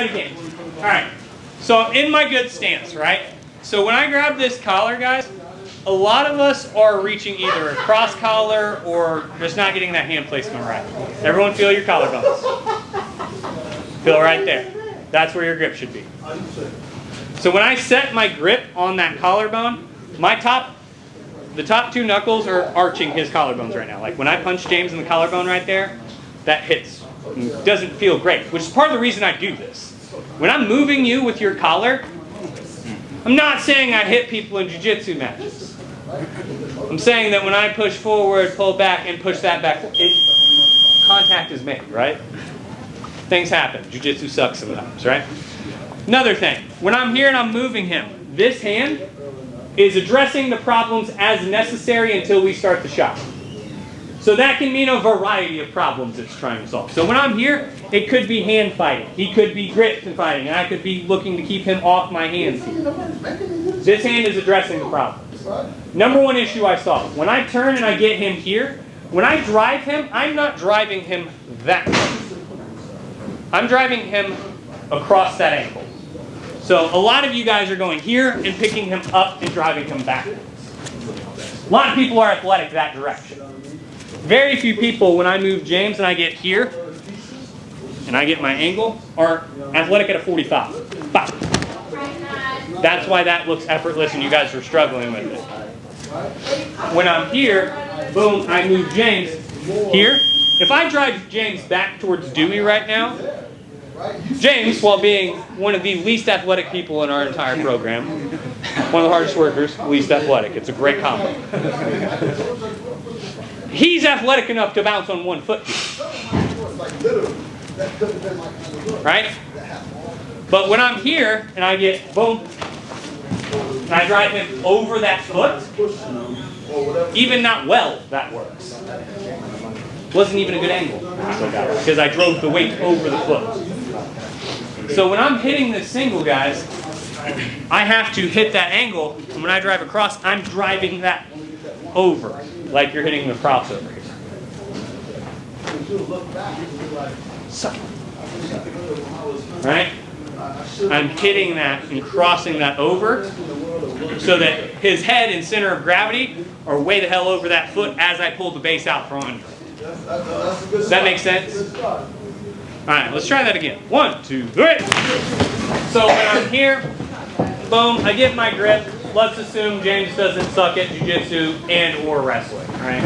it again. All right. So I'm in my good stance, right? So when I grab this collar, guys, a lot of us are reaching either a cross collar or just not getting that hand placement right. Everyone feel your collarbones. Feel right there. That's where your grip should be. So when I set my grip on that collarbone, the top two knuckles are arching his collarbones right now. Like when I punch James in the collarbone right there, that hits. It doesn't feel great, which is part of the reason I do this. When I'm moving you with your collar, I'm not saying I hit people in jiu-jitsu matches. I'm saying that when I push forward, pull back, and push that back, contact is made, right? Things happen. Jiu-jitsu sucks sometimes, right? Another thing, when I'm here and I'm moving him, this hand is addressing the problems as necessary until we start the shot. So that can mean a variety of problems it's trying to solve. So when I'm here, it could be hand fighting. He could be grip fighting, and I could be looking to keep him off my hands here. This hand is addressing the problems. Number one issue I solve. When I turn and I get him here, when I drive him, I'm not driving him that way. I'm driving him across that ankle. So a lot of you guys are going here and picking him up and driving him backwards. A lot of people are athletic that direction. Very few people, when I move James and I get here and I get my angle, are athletic at a 45. Bop. That's why that looks effortless and you guys are struggling with it. When I'm here, boom, I move James here. If I drive James back towards Dewey right now, James, while being one of the least athletic people in our entire program, one of the hardest workers, least athletic. It's a great combo. He's athletic enough to bounce on one foot here. Right? But when I'm here and I get boom, and I drive him over that foot, even not well, that works. Wasn't even a good angle because I drove the weight over the foot. So when I'm hitting this single, guys, I have to hit that angle, and when I drive across, I'm driving that over, like you're hitting the crossover here. So, right? I'm hitting that and crossing that over so that his head and center of gravity are way the hell over that foot as I pull the base out from under. Does that make sense? All right, let's try that again. 1, 2, 3. So when I'm here, boom, I get my grip. Let's assume James doesn't suck at jiu-jitsu and or wrestling, right?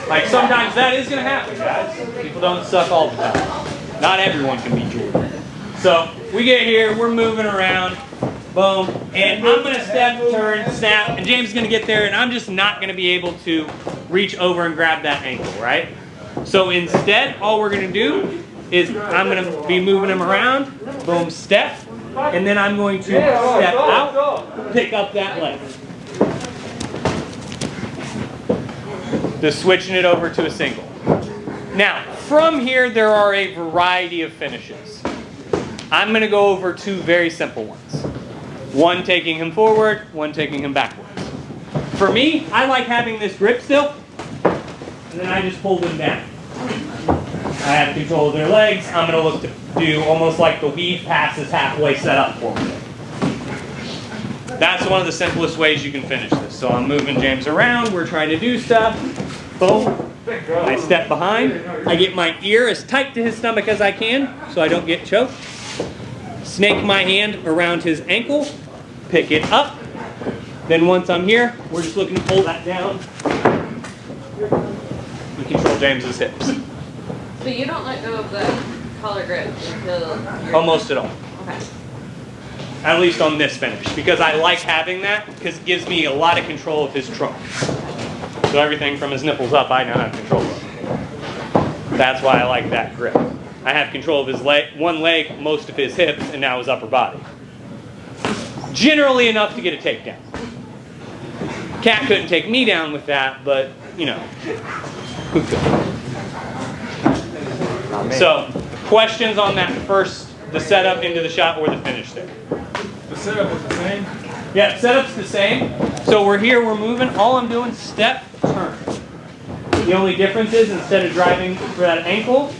Like sometimes that is going to happen, guys. People don't suck all the time. Not everyone can be Jordan. So we get here, we're moving around, boom, and I'm going to step, turn, snap, and James is going to get there, and I'm just not going to be able to reach over and grab that ankle, right? So instead, all we're going to do is I'm going to be moving him around, boom, step, and then I'm going to step out, pick up that leg. Just switching it over to a single. Now, from here, there are a variety of finishes. I'm going to go over two very simple ones. One taking him forward, one taking him backwards. For me, I like having this grip still, and then I just pull them down. I have control of their legs. I'm going to look to do almost like the weave passes halfway set up for me. That's one of the simplest ways you can finish this. So I'm moving James around. We're trying to do stuff. Boom. I step behind. I get my ear as tight to his stomach as I can so I don't get choked. Snake my hand around his ankle. Pick it up. Then once I'm here, we're just looking to pull that down and control James's hips. So you don't let go of the collar grip until you're... Almost at all. Okay. At least on this finish. Because I like having that because it gives me a lot of control of his trunk. So everything from his nipples up, I now have control of. That's why I like that grip. I have control of his leg, one leg, most of his hips, and now his upper body. Generally enough to get a takedown. Cat couldn't take me down with that, but, you know, who could? So, questions on that first, the setup into the shot or the finish there? The setup is the same? Yeah, setup's the same. So we're here, we're moving. All I'm doing, step, turn. The only difference is instead of driving for that ankle,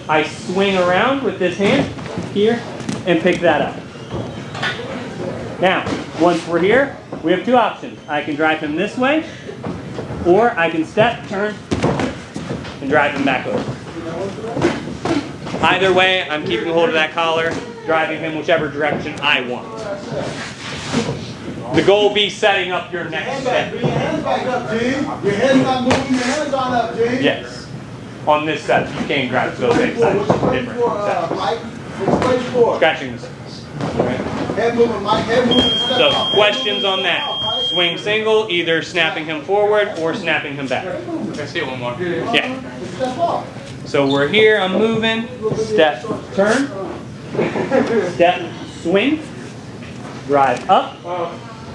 I swing around with this hand here, and pick that up. Now, once we're here, we have two options. I can drive him this way, or I can step, turn, and drive him back over. Either way, I'm keeping hold of that collar, driving him whichever direction I want. The goal be setting up your next step. Bring your hands back up, G. Your head's not moving, your hands aren't up, G. Yes. On this set, you can't grab both same sides. Different sets. Scratching the surface. Head moving, Mike. Head moving. So, questions on that? Swing single, either snapping him forward or snapping him back. Let's see it one more. Yeah. So we're here, I'm moving. Step, turn. Step, swing. Drive up.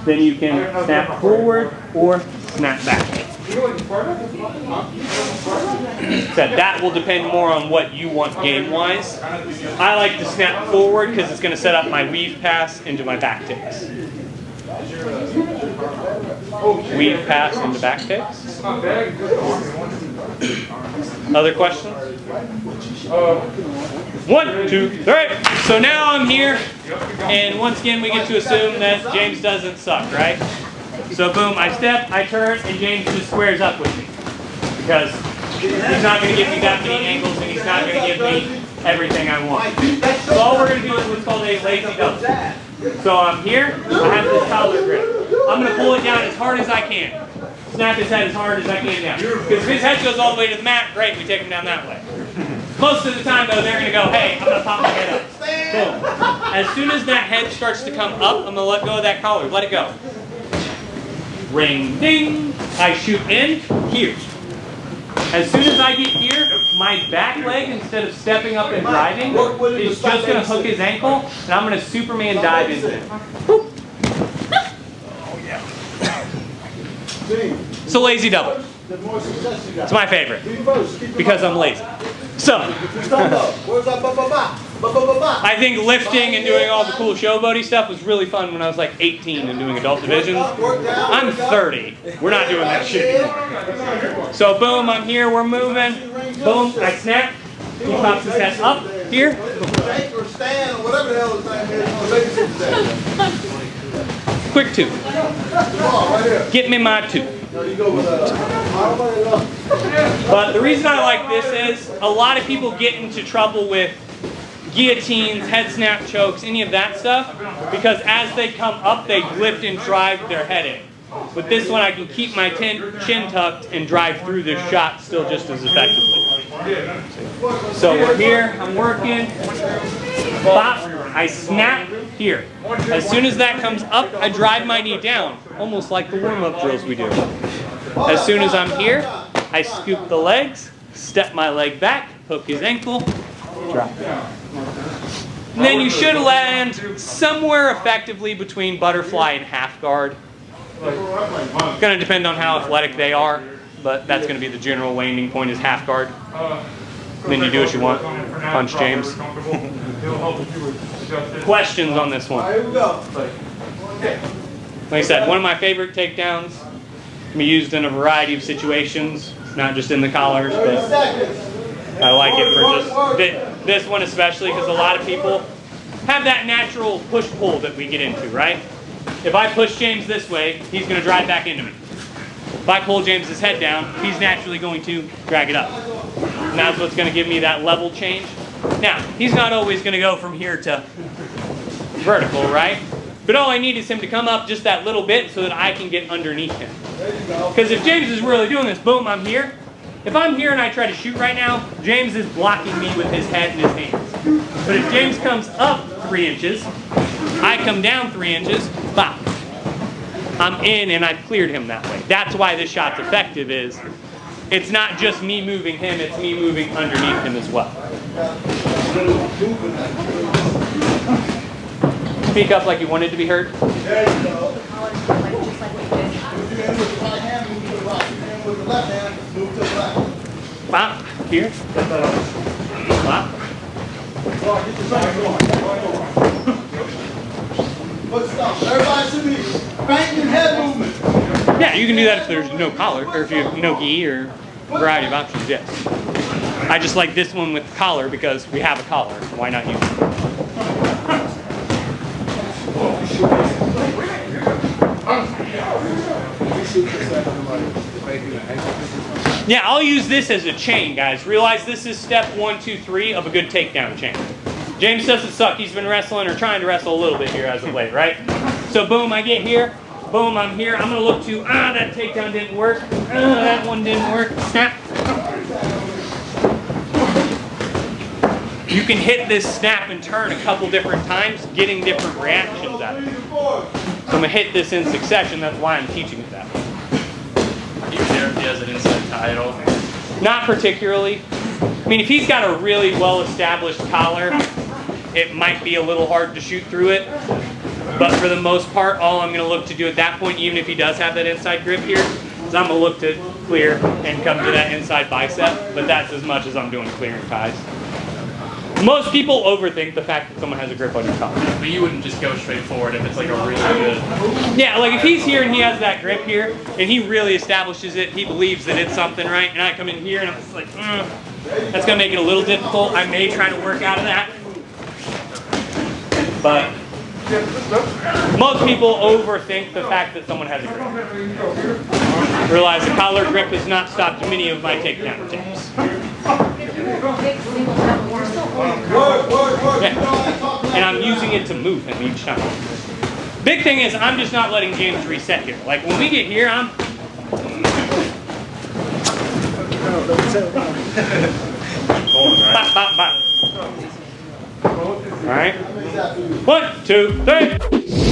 Then you can snap forward or snap back. So that will depend more on what you want game-wise. I like to snap forward because it's going to set up my weave pass into my back takes. Weave pass into back takes. Other questions? 1, 2, 3. So now I'm here, and once again we get to assume that James doesn't suck, right? So boom, I step, I turn, and James just squares up with me. Because he's not going to give me that many angles, and he's not going to give me everything I want. So all we're going to do is what's called a lazy double. So I'm here, I have this collar grip. I'm going to pull it down as hard as I can. Snap his head as hard as I can down. Because if his head goes all the way to the mat, great, we take him down that way. Most of the time though, they're going to go, hey, I'm going to pop my head up. Boom. As soon as that head starts to come up, I'm going to let go of that collar. Let it go. Ring, ding. I shoot in, here. As soon as I get here, my back leg, instead of stepping up and driving, is just going to hook his ankle, and I'm going to Superman dive into it. Boop. It's a lazy double. It's my favorite because I'm lazy. So, I think lifting and doing all the cool showboaty stuff was really fun when I was like 18 and doing adult divisions. I'm 30. We're not doing that shit anymore. So boom, I'm here, we're moving. Boom, I snap. He pops his head up here. Quick two. Get me my two. But the reason I like this is a lot of people get into trouble with guillotines, head snap chokes, any of that stuff, because as they come up, they lift and drive their head in. With this one, I can keep my chin tucked and drive through this shot still just as effectively. So we're here, I'm working. Bop, I snap here. As soon as that comes up, I drive my knee down, almost like the warm-up drills we do. As soon as I'm here, I scoop the legs, step my leg back, hook his ankle, drop it. And then you should land somewhere effectively between butterfly and half guard. It's going to depend on how athletic they are, but that's going to be the general landing point is half guard. Then you do what you want. Punch James. Questions on this one? Like I said, one of my favorite takedowns. Can be used in a variety of situations, not just in the collars, but I like it for just this one especially because a lot of people have that natural push-pull that we get into, right? If I push James this way, he's going to drive back into me. If I pull James's head down, he's naturally going to drag it up. And that's what's going to give me that level change. Now, he's not always going to go from here to vertical, right? But all I need is him to come up just that little bit so that I can get underneath him. Because if James is really doing this, boom, I'm here. If I'm here and I try to shoot right now, James is blocking me with his head and his hands. But if James comes up 3 inches, I come down 3 inches, bop. I'm in and I've cleared him that way. That's why this shot's effective is, it's not just me moving him, it's me moving underneath him as well. Speak up like you wanted to be heard. There you go. Bop, here. Bop. Everybody should be banking head movement. Yeah, you can do that if there's no collar, or if you have no gi, or a variety of options, yes. I just like this one with the collar because we have a collar. Why not use it? Yeah, I'll use this as a chain, guys. Realize this is step 1, 2, 3 of a good takedown chain. James doesn't suck. He's been wrestling or trying to wrestle a little bit here as of late, right? So boom, I get here. Boom, I'm here. I'm going to look to, that takedown didn't work. That one didn't work. Snap. You can hit this snap and turn a couple different times, getting different reactions out of it. So I'm going to hit this in succession. That's why I'm teaching it that way. Do you care if he has an inside tie at all? Not particularly. I mean, if he's got a really well-established collar, it might be a little hard to shoot through it. But for the most part, all I'm going to look to do at that point, even if he does have that inside grip here, is I'm going to look to clear and come to that inside bicep. But that's as much as I'm doing clearing ties. Most people overthink the fact that someone has a grip on your collar. But you wouldn't just go straight forward if it's like a really good... Yeah, like if he's here and he has that grip here, and he really establishes it, he believes that it's something, right? And I come in here and I'm just like, that's going to make it a little difficult. I may try to work out of that. But most people overthink the fact that someone has a grip. Realize the collar grip has not stopped many of my takedown attempts. Yeah. And I'm using it to move him each time. Big thing is I'm just not letting James reset here. Like when we get here, I'm... Bop, bop, bop. All right. 1, 2, 3.